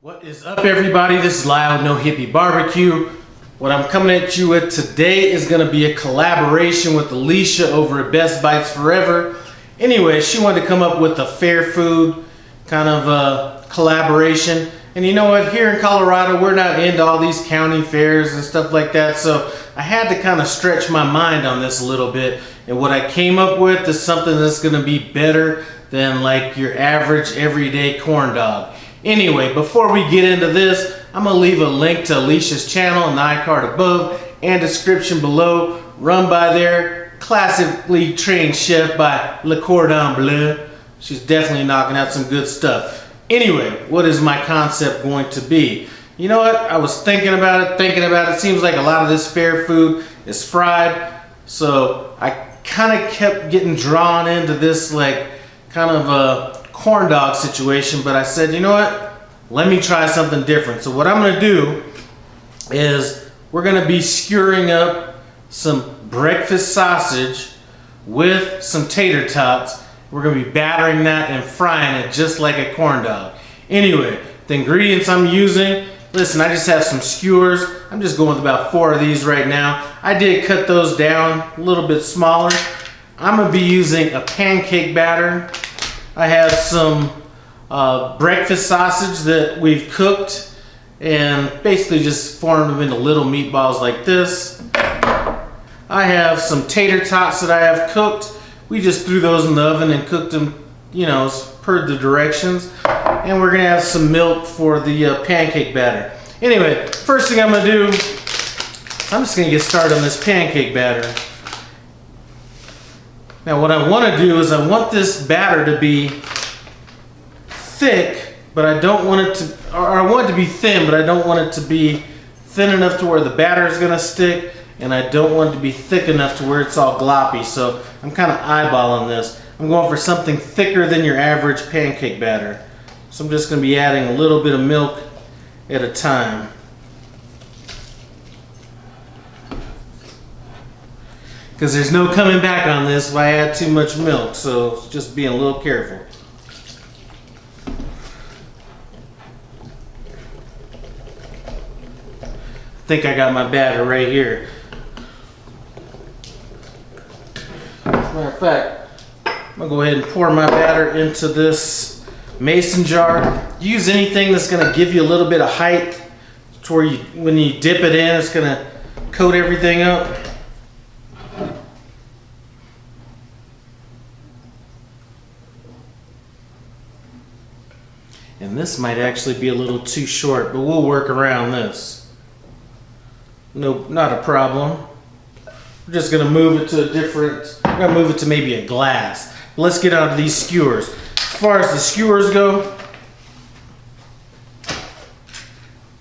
What is up, everybody? This is Lyle, No Hippie Barbecue. What I'm coming at you with today is going to be a collaboration with Alicia over at Best Bites Forever. Anyway, she wanted to come up with a fair food kind of collaboration. And you know what? Here in Colorado, we're not into all these county fairs and stuff like that. So I had to kind of stretch my mind on this a little bit. And what I came up with is something that's going to be better than like your average everyday corn dog. Anyway, before we get into this, I'm going to leave a link to Alicia's channel in the iCard above and description below. Run by their classically trained chef by Le Cordon Bleu. She's definitely knocking out some good stuff. Anyway, what is my concept going to be? You know what? I was thinking about it. Seems like a lot of this fair food is fried. So I kind of kept getting drawn into this like kind of a corn dog situation, but I said, you know what, let me try something different. So what I'm going to do is we're going to be skewering up some breakfast sausage with some tater tots. We're going to be battering that and frying it just like a corn dog. Anyway, the ingredients I'm using, listen, I just have some skewers. I'm just going with about 4 of these right now. I did cut those down a little bit smaller. I'm going to be using a pancake batter. I have some breakfast sausage that we've cooked and basically just formed them into little meatballs like this. I have some tater tots that I have cooked. We just threw those in the oven and cooked them, you know, per the directions. And we're gonna have some milk for the pancake batter. Anyway, first thing I'm gonna do, I'm just gonna get started on this pancake batter. Now what I want to do is I want this batter to be thick, but I don't want it to, or I want it to be thin, but I don't want it to be thin enough to where the batter is going to stick, and I don't want it to be thick enough to where it's all gloppy. So I'm kind of eyeballing this. I'm going for something thicker than your average pancake batter. So I'm just going to be adding a little bit of milk at a time. Because there's no coming back on this if I add too much milk, so just being a little careful. I think I got my batter right here. As a matter of fact, I'm going to go ahead and pour my batter into this mason jar. Use anything that's going to give you a little bit of height to where you, when you dip it in, it's going to coat everything up. And this might actually be a little too short, but we'll work around this. No, not a problem. We're just gonna move it to a different, we're gonna move it to maybe a glass. Let's get out of these skewers. As far as the skewers go,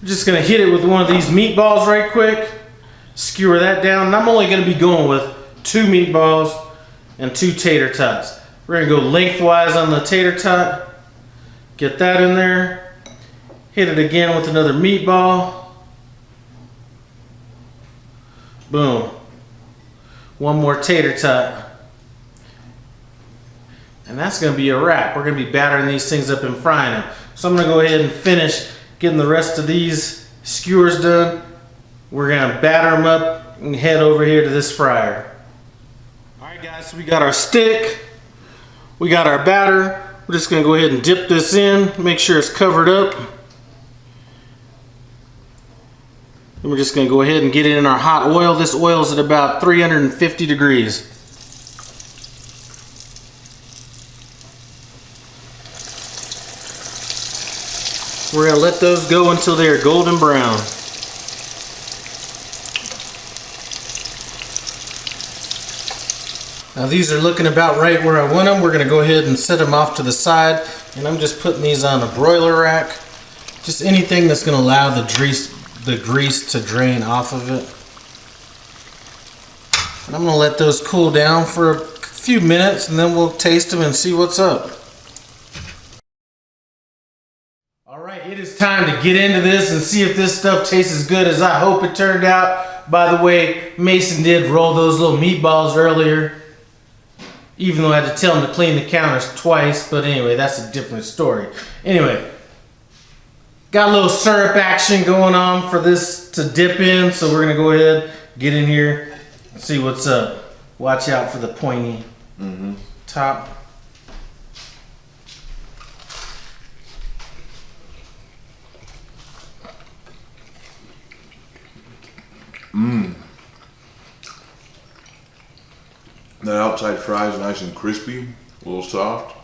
we're just gonna hit it with one of these meatballs right quick. Skewer that down. And I'm only gonna be going with 2 meatballs and 2 tater tots. We're gonna go lengthwise on the tater tot. Get that in there. Hit it again with another meatball. Boom. One more tater tot. And that's going to be a wrap. We're going to be battering these things up and frying them. So I'm going to go ahead and finish getting the rest of these skewers done. We're going to batter them up and head over here to this fryer. Alright guys, so we got our stick. We got our batter. We're just going to go ahead and dip this in, make sure it's covered up. And we're just going to go ahead and get it in our hot oil. This oil is at about 350 degrees. We're going to let those go until they are golden brown. Now these are looking about right where I want them. We're going to go ahead and set them off to the side. And I'm just putting these on a broiler rack. Just anything that's going to allow the grease to drain off of it. And I'm going to let those cool down for a few minutes and then we'll taste them and see what's up. Alright, it is time to get into this and see if this stuff tastes as good as I hope it turned out. By the way, Mason did roll those little meatballs earlier. Even though I had to tell him to clean the counters twice, but anyway, that's a different story. Anyway, Got a little syrup action going on for this to dip in, so we're gonna go ahead, get in here, see what's up. Watch out for the pointy top. That outside fry is nice and crispy, a little soft.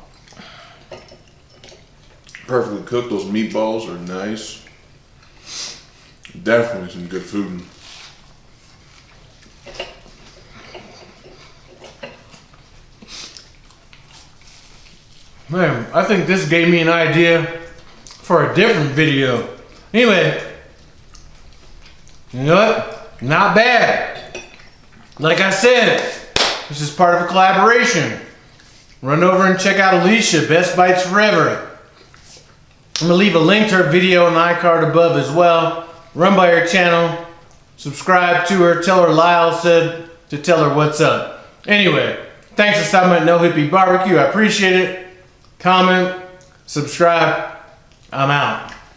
Perfectly cooked. Those meatballs are nice. Definitely some good food. Man, I think this gave me an idea for a different video. Anyway, you know what? Not bad. Like I said, this is part of a collaboration. Run over and check out Alicia, Best Bites Forever. I'm gonna leave a link to her video in the iCard above as well. Run by her channel, subscribe to her, tell her Lyle said to tell her what's up. Anyway, thanks for stopping at No Hippie Barbecue. I appreciate it. Comment, subscribe. I'm out.